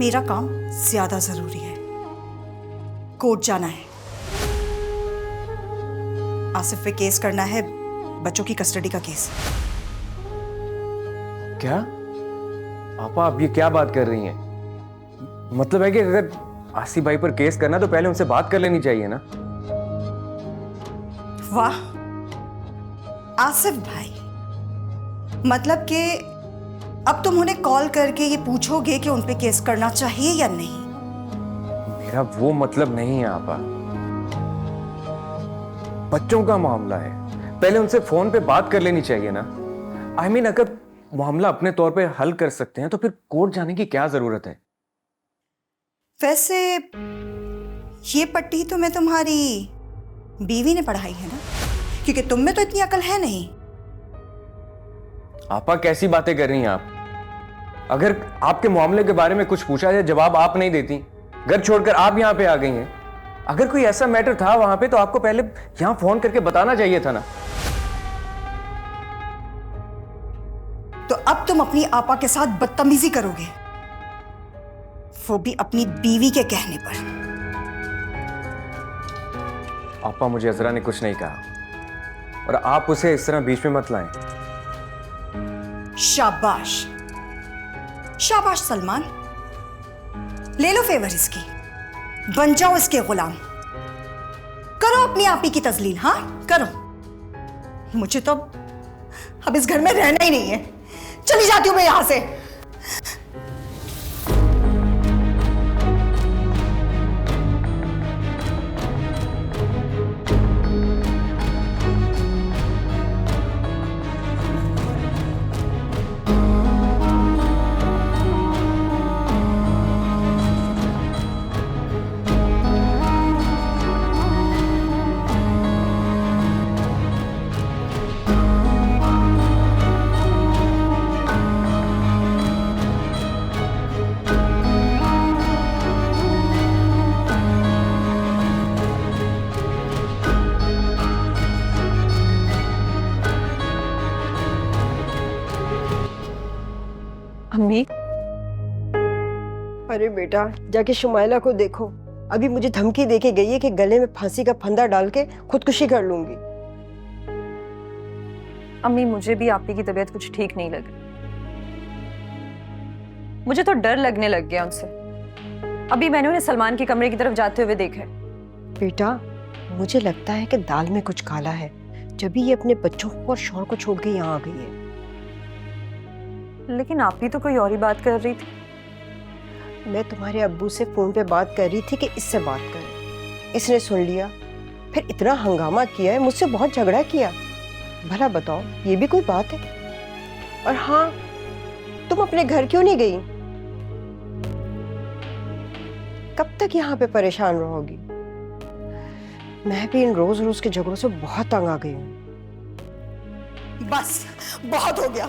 मेरा काम ज्यादा जरूरी है। कोर्ट जाना है, आसिफ पे केस करना है, बच्चों की कस्टडी का केस। क्या आपा, आप ये क्या बात कर रही हैं? मतलब है कि अगर आसिफ भाई पर केस करना तो पहले उनसे बात कर लेनी चाहिए ना। वाह, आसिफ भाई, मतलब कि अब तुम उन्हें कॉल करके ये पूछोगे कि उन पे केस करना चाहिए या नहीं? मेरा वो मतलब नहीं है आपा, बच्चों का मामला है, पहले उनसे फोन पे बात कर लेनी चाहिए ना। I mean, अगर मामला अपने तौर पे हल कर सकते हैं तो फिर कोर्ट जाने की क्या जरूरत है? वैसे ये पट्टी तो मैं तुम्हारी बीवी ने पढ़ाई है ना, क्योंकि तुम में तो इतनी अकल है नहीं। आपा कैसी बातें कर रही हैं आप? अगर आपके मामले के बारे में कुछ पूछा जाए, जवाब आप नहीं देती, घर छोड़कर आप यहां पे आ गई हैं। अगर कोई ऐसा मैटर था वहां पे तो आपको पहले यहां फोन करके बताना चाहिए था ना। तो अब तुम अपनी आपा के साथ बदतमीजी करोगे, वो भी अपनी बीवी के कहने पर। आपा, मुझे अजरा ने कुछ नहीं कहा और आप उसे इस तरह बीच में मत लाएं। शाबाश शाबाश सलमान, ले लो फेवर इसकी, बन जाओ इसके गुलाम, करो अपनी आपी की तजलील। हाँ करो, मुझे तो अब इस घर में रहना ही नहीं है, चली जाती हूं मैं यहां से। अम्मी, अरे बेटा, जाके शुमाइला को देखो, अभी मुझे धमकी देके गई है कि गले में फांसी का फंदा डाल के खुदकुशी कर लूंगी। अम्मी मुझे भी आपी की तबीयत कुछ ठीक नहीं लगी, मुझे तो डर लगने लग गया उनसे। अभी मैंने उन्हें सलमान के कमरे की तरफ जाते हुए देखा है। बेटा, मुझे लगता है कि दाल में कुछ काला है, जब भी ये अपने बच्चों को और शौहर को छोड़ के यहाँ आ गई है। लेकिन आपी तो कोई और ही बात कर रही थी। मैं तुम्हारे अब्बू से फोन पे बात कर रही थी कि इससे बात करें, इसने सुन लिया, फिर इतना हंगामा किया है, मुझसे बहुत झगड़ा किया। भला बताओ, ये भी कोई बात है? और हाँ, तुम अपने घर क्यों नहीं गई? कब तक यहाँ पे परेशान रहोगी? मैं भी इन रोज रोज के झगड़ों से बहुत तंग आ गई हूँ। बस बहुत हो गया,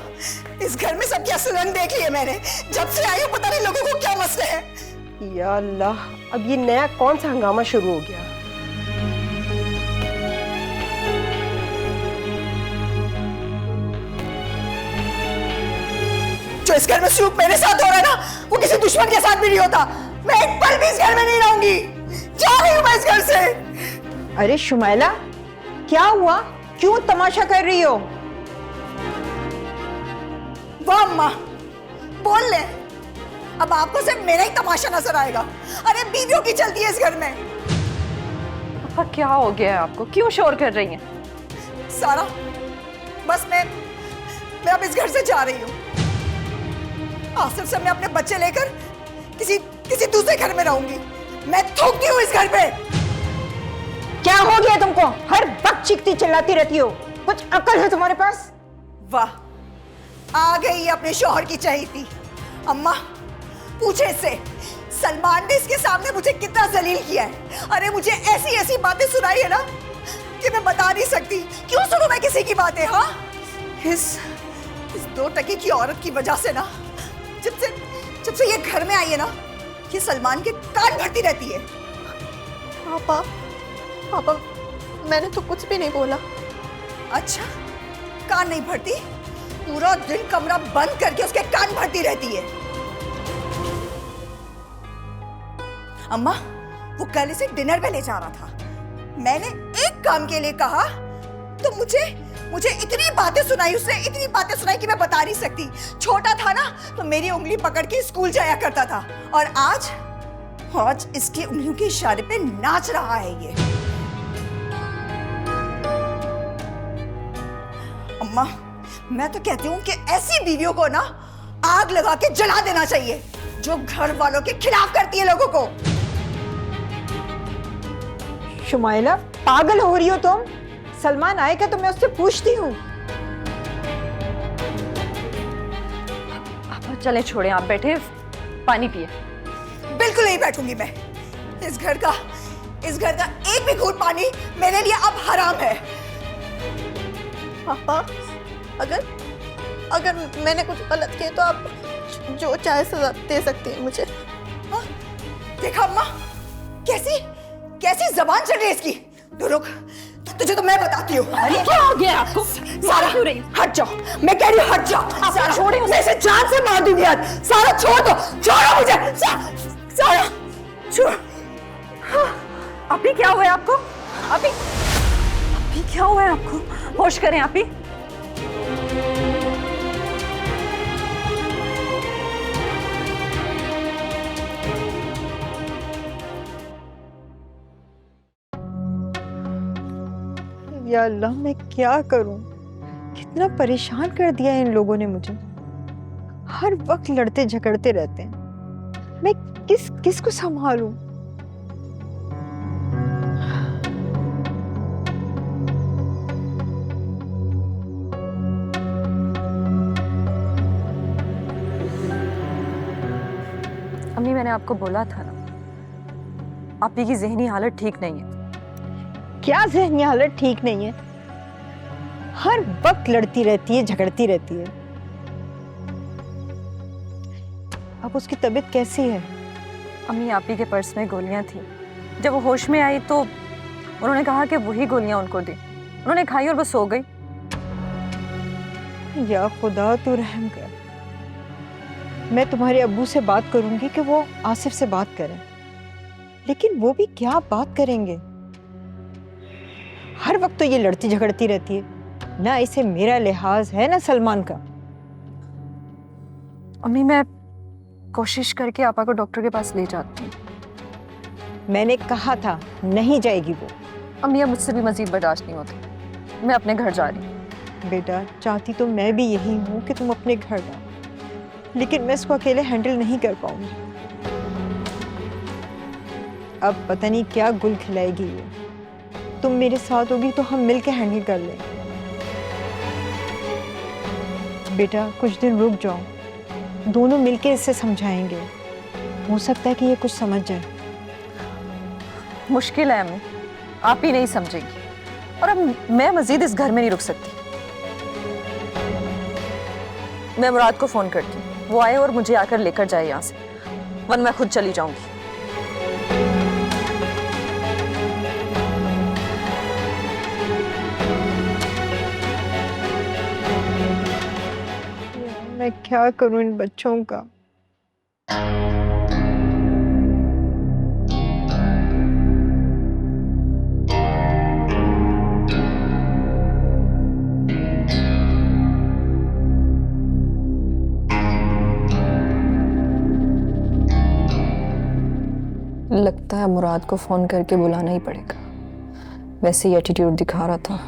इस घर में सबकी असल रंग देख लिए मैंने, जब से आई हूं पता नहीं लोगों को क्या मसले हैं। या अल्लाह, अब ये नया कौन सा हंगामा शुरू हो गया? जो इस घर में सलूक मेरे साथ हो रहा है ना, वो किसी दुश्मन के साथ भी नहीं होता। मैं एक पल भी इस घर में नहीं रहूंगी, जा रही हूं मैं इस घर से। अरे शुमाइला, क्या हुआ? क्यों तमाशा कर रही हो? वाह अम्मा, बोल ले, अब आपको सिर्फ मेरा ही तमाशा नजर आएगा। अरे बीवियों की चलती है इस घर में। पापा क्या हो गया है आपको, क्यों शोर कर रही हैं? सारा, बस मैं अब इस घर से जा रही हूँ। आसिफ से मैं अपने बच्चे लेकर किसी दूसरे घर में रहूंगी। मैं थूकती हूँ इस घर पे। क्या हो गया तुमको? हर वक्त चीखती चिल्लाती रहती हो, कुछ अकल है तुम्हारे पास? वाह, आ गई अपने शौहर की चहेती। अम्मा, पूछे इससे, सलमान ने इसके सामने मुझे कितना जलील किया है। अरे मुझे ऐसी ऐसी बातें सुनाई है ना कि मैं बता नहीं सकती। क्यों सुनूं मैं किसी की बातें? हाँ, इस 2 टके की औरत की वजह से ना, जब से ये घर में आई है ना, ये सलमान के कान भरती रहती है। पापा, मैंने तो कुछ भी नहीं बोला। अच्छा, कान नहीं भरती? पूरा दिन कमरा बंद करके उसके कान भरती रहती है। अम्मा, वो कल इसे डिनर पे ले जा रहा था। मैंने एक काम के लिए कहा तो मुझे इतनी बातें सुनाई, उसने इतनी बातें सुनाई कि मैं बता नहीं सकती। छोटा था ना तो मेरी उंगली पकड़ के स्कूल जाया करता था, और आज इसकी उंगलियों के इशारे पे नाच रहा है ये। अम्मा, मैं तो कहती हूँ कि ऐसी बीवियों को ना आग लगा के जला देना चाहिए, जो घर वालों के खिलाफ करती है लोगों को। शुमाइला, पागल हो रही हो तुम? सलमान आएगा तो मैं उससे पूछती हूँ। आप चलें, छोड़ें, आप बैठे पानी पिए। बिल्कुल नहीं बैठूंगी मैं। इस घर का एक भी घूंट पानी मेरे लिए अब हराम है। पापा, अगर मैंने कुछ गलत किया तो आप जो चाहे सजा दे सकती हैं मुझे। हाँ? देखा अम्मा, कैसी जबान चल रही है इसकी। तो रुक, तुझे तो मैं बताती हूँ। अरे क्या हो गया आपको? सारा क्यों रही? हट जाओ, मैं कह रही हूँ हट जाओ। सारा छोड़े मैं इसे जान से मार दूंगी आज। सारा छोड़ दो, छोड़ो मुझे। सारा छोड़। अभी क्या हुआ है आपको? अभी क्या हुआ है आपको? होश करें आप ही। या अल्लाह, मैं क्या करूं? कितना परेशान कर दिया इन लोगों ने मुझे। हर वक्त लड़ते झगड़ते रहते हैं। मैं किस को संभालूं? अम्मी, मैंने आपको बोला था ना, आपी की ज़हनी हालत ठीक नहीं है। क्या ज़हनी हालत ठीक नहीं है? हर वक्त लड़ती रहती है, झगड़ती रहती है। अब उसकी तबीयत कैसी है? अम्मी, आपी के पर्स में गोलियां थी। जब वो होश में आई तो उन्होंने कहा कि वही गोलियां उनको दी। उन्होंने खाई और बस सो गई। या खुदा, तू रहम कर। मैं तुम्हारे अब्बू से बात करूंगी कि वो आसिफ से बात करें, लेकिन वो भी क्या बात करेंगे? हर वक्त तो ये लड़ती झगड़ती रहती है। ना इसे मेरा लिहाज है ना सलमान का। अम्मी, मैं कोशिश करके आपा को डॉक्टर के पास ले जाती हूँ। मैंने कहा था नहीं जाएगी वो। अम्मी, अब मुझसे भी मजीद बर्दाश्त नहीं होती। मैं अपने घर जा रही हूँ। बेटा, चाहती तो मैं भी यही हूँ कि तुम अपने घर जाओ, लेकिन मैं इसको अकेले हैंडल नहीं कर पाऊंगी। अब पता नहीं क्या गुल खिलाएगी ये। तुम मेरे साथ होगी तो हम मिलकर हैंडल कर लेंगे। बेटा, कुछ दिन रुक जाओ, दोनों मिलकर इससे समझाएंगे। हो सकता है कि ये कुछ समझ जाए। मुश्किल है अम्मी, आप ही नहीं समझेंगी, और अब मैं मजीद इस घर में नहीं रुक सकती। मैं मुराद को फोन करती हूँ, वो आए और मुझे आकर लेकर जाए यहाँ से, वरना मैं खुद चली जाऊंगी। मैं क्या करूं इन बच्चों का? लगता है मुराद को फोन करके बुलाना ही पड़ेगा, वैसे ही एटीट्यूड दिखा रहा था।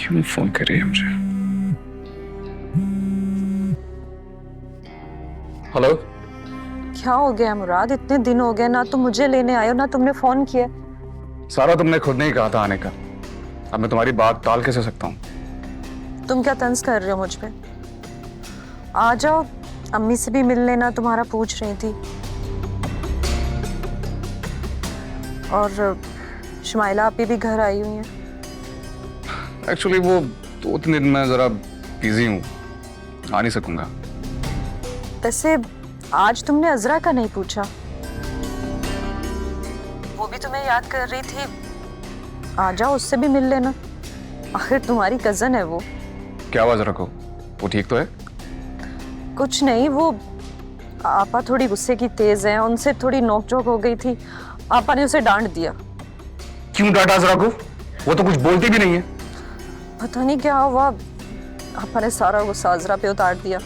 क्यों फोन कर रही है मुझे? हेलो, क्या हो गया मुराद? इतने दिन हो गए, ना तुम मुझे लेने आए हो ना तुमने फोन किया। सारा तुमने खुद नहीं कहा था आने का। अब मैं तुम्हारी बात टाल कैसे सकता हूँ? तुम क्या तंज कर रहे हो मुझ पे? आ जाओ, अम्मी से भी मिल लेना, तुम्हारा पूछ रही थी। और शुमाइला आपी भी घर आई हुई हैं। एक्चुअली वो 2-3 दिन में जरा बिजी हूँ, आ नहीं सकूंगा। वैसे आज तुमने अजरा का नहीं पूछा, वो भी तुम्हें याद कर रही थी। आ जाओ, उससे भी मिल लेना, आखिर तुम्हारी कजन है वो। क्या आवाज रखो, वो ठीक तो है? कुछ नहीं, वो आपा थोड़ी गुस्से की तेज है, उनसे थोड़ी नोकझोंक हो गई थी, आपा ने उसे डांट दिया। क्यों डांटा जरा को? वो तो कुछ बोलती भी नहीं है। पता नहीं क्या हुआ, आपा ने सारा गुस्सा अजरा पे उतार दिया।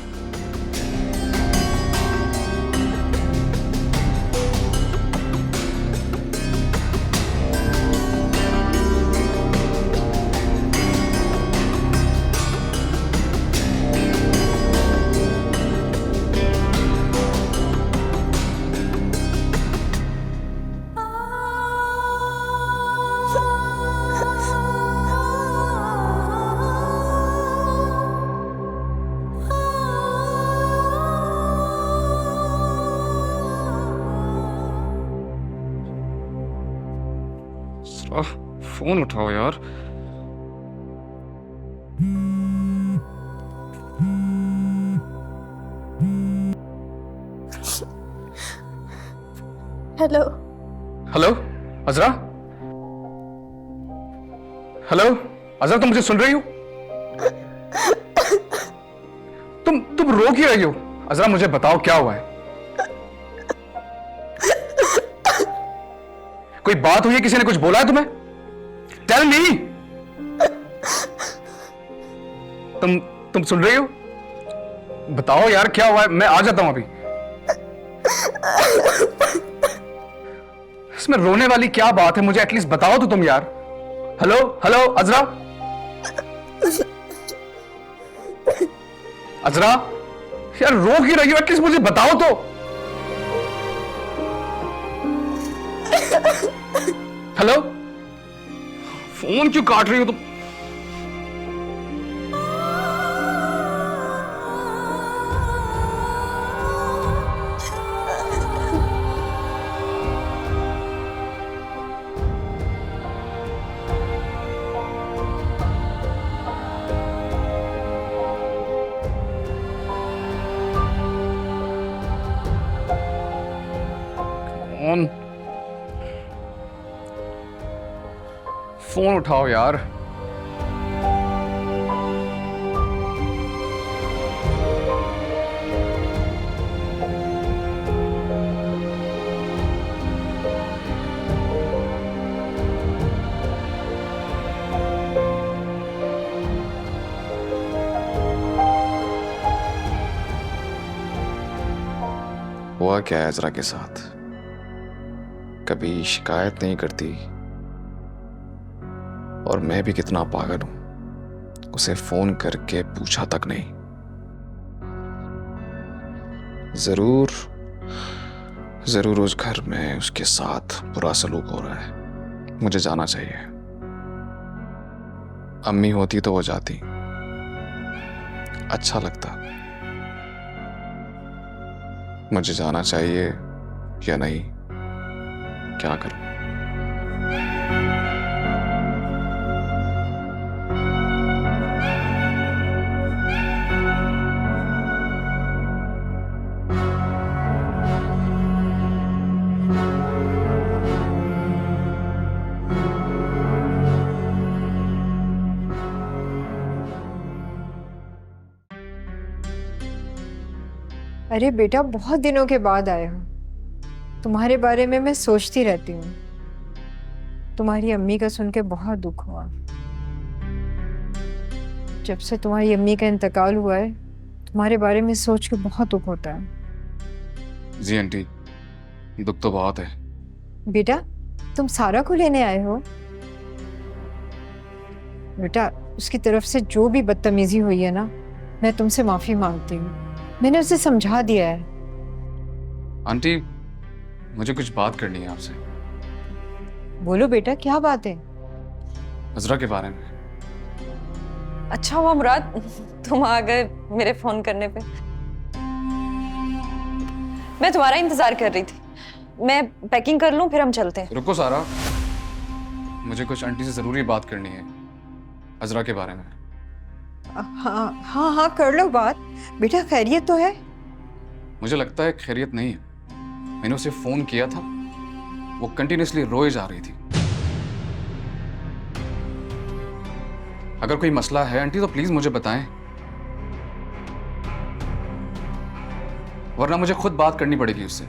फोन उठाओ यार। हेलो। हेलो अजरा? हेलो अजरा, तुम मुझे सुन रही हो? तुम रो क्यों रही हो? अजरा मुझे बताओ क्या हुआ है? कोई बात हुई है? किसी ने कुछ बोला है तुम्हें? Tell me. तुम सुन रही हो? बताओ यार क्या हुआ है, मैं आ जाता हूं अभी। इसमें रोने वाली क्या बात है? मुझे एटलीस्ट बताओ तो तुम यार। हेलो हेलो अजरा? अजरा यार रो क्यों रही हो? एटलीस्ट मुझे बताओ तो। हेलो, फोन क्यों काट रही हो तुम? फोन उठाओ यार। हुआ क्या है अजरा के साथ? कभी शिकायत नहीं करती, और मैं भी कितना पागल हूं, उसे फोन करके पूछा तक नहीं। जरूर जरूर उस घर में उसके साथ बुरा सलूक हो रहा है। मुझे जाना चाहिए। अम्मी होती तो वो जाती, अच्छा लगता। मुझे जाना चाहिए या नहीं, क्या करूं? अरे बेटा, बहुत दिनों के बाद आए हो। तुम्हारे बारे में मैं सोचती रहती हूँ। तुम्हारी अम्मी का सुन के बहुत दुख हुआ। जब से तुम्हारी अम्मी का इंतकाल हुआ है, तुम्हारे बारे में सोच के बहुत दुख होता है। जी आंटी, दुख तो बहुत है। बेटा, तुम सारा को लेने आए हो? बेटा, उसकी तरफ से जो भी बदतमीजी हुई है ना, मैं तुमसे माफी मांगती हूँ। मैंने उसे समझा दिया है। आंटी, मुझे कुछ बात करनी है आपसे। बोलो बेटा, क्या बात है? अजरा के बारे में। अच्छा हुआ मुराद तुम आ गए मेरे फोन करने पे। मैं तुम्हारा इंतजार कर रही थी। मैं पैकिंग कर लूं, फिर हम चलते हैं। रुको सारा, मुझे कुछ आंटी से जरूरी बात करनी है अजरा के बारे में। हाँ हाँ हाँ, कर लो बात। बेटा खैरियत तो है? मुझे लगता है खैरियत नहीं है। मैंने उसे फोन किया था, वो कंटिन्यूअसली रोए जा रही थी। अगर कोई मसला है आंटी तो प्लीज मुझे बताएं, वरना मुझे खुद बात करनी पड़ेगी उससे।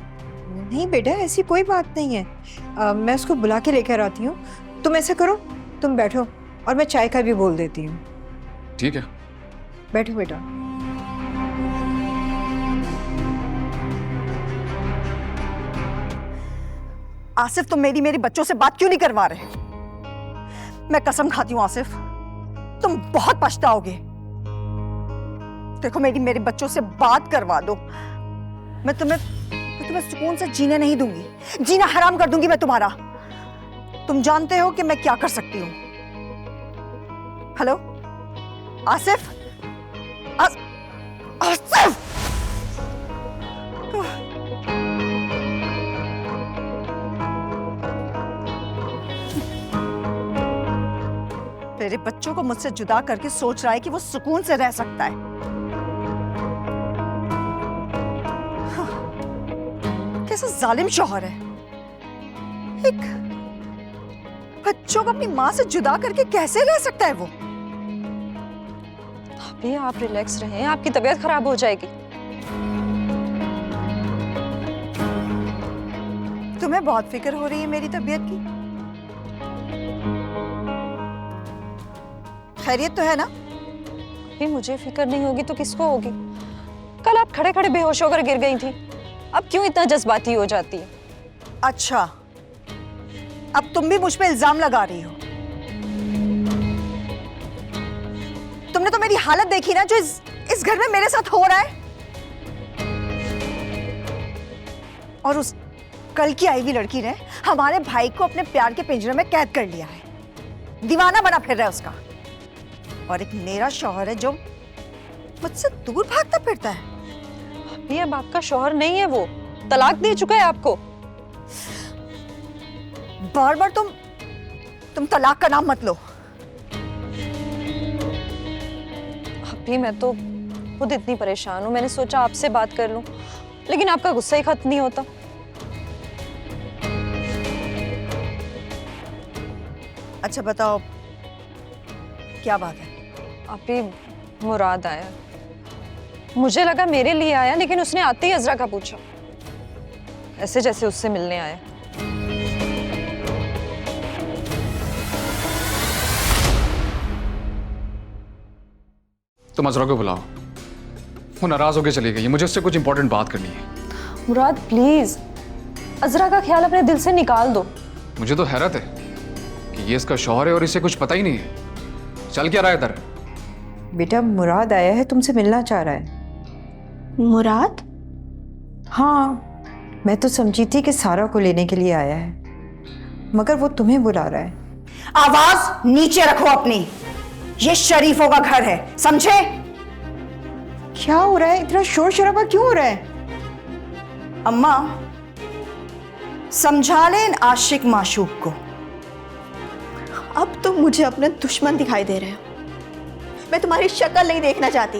नहीं बेटा, ऐसी कोई बात नहीं है। मैं उसको बुला के लेकर आती हूँ। तुम ऐसा करो, तुम बैठो और मैं चाय का भी बोल देती हूँ। ठीक है, बैठो बेटा। आसिफ, तुम मेरी बच्चों से बात क्यों नहीं करवा रहे? मैं कसम खाती हूँ आसिफ, तुम बहुत पछताओगे। देखो, मेरे बच्चों से बात करवा दो। मैं तुम्हें सुकून से जीने नहीं दूंगी, जीना हराम कर दूंगी मैं तुम्हारा। तुम जानते हो कि मैं क्या कर सकती हूँ। हेलो आसिफ, आसिफ! मेरे बच्चों को मुझसे जुदा करके सोच रहा है कि वो सुकून से रह सकता है। हाँ, कैसा जालिम शौहर है। एक बच्चों को अपनी माँ से जुदा करके कैसे रह सकता है वो? अभी आप रिलैक्स रहें, आपकी तबीयत खराब हो जाएगी। तुम्हें बहुत फिक्र हो रही है मेरी तबीयत की। खैरियत तो है ना? अभी मुझे फिक्र नहीं होगी तो किसको होगी? कल आप खड़े खड़े बेहोश होकर गिर गई थी, अब क्यों इतना जज्बाती हो जाती है? अच्छा, अब तुम भी मुझ पे इल्जाम लगा रही हो। तुमने तो मेरी हालत देखी ना, जो इस घर में मेरे साथ हो रहा है। और उस कल की आई हुई लड़की ने हमारे भाई को अपने प्यार के पिंजरे में कैद कर लिया है, दीवाना बना फिर रहा है उसका। और एक मेरा शौहर है जो मुझसे दूर भागता फिरता है। अभी अब आपका शौहर नहीं है, वो तलाक दे चुका है आपको। बार बार तुम तलाक का नाम मत लो। अभी मैं तो खुद इतनी परेशान हूँ, मैंने सोचा आपसे बात कर लूं, लेकिन आपका गुस्सा ही खत्म नहीं होता। अच्छा बताओ, क्या बात है? अभी मुराद आया, मुझे लगा मेरे लिए आया, लेकिन उसने आते ही अजरा का पूछा, ऐसे जैसे उससे मिलने आया। तुम अजरा को बुलाओ, वो नाराज होकर चली गई, मुझे उससे कुछ इंपॉर्टेंट बात करनी है। मुराद प्लीज, अजरा का ख्याल अपने दिल से निकाल दो। मुझे तो हैरत है कि ये इसका शौहर है और इसे कुछ पता ही नहीं है। चल क्या रहा है इधर? बेटा मुराद आया है, तुमसे मिलना चाह रहा है। मुराद? हाँ, मैं तो समझी थी कि सारा को लेने के लिए आया है, मगर वो तुम्हें बुला रहा है। आवाज नीचे रखो अपनी, ये शरीफों का घर है, समझे? क्या हो रहा है? इतना शोर शराबा क्यों हो रहा है? अम्मा, समझा ले इन आशिक माशूक को। अब तुम मुझे अपने दुश्मन दिखाई दे रहे हो। मैं तुम्हारी शक्ल नहीं देखना चाहती।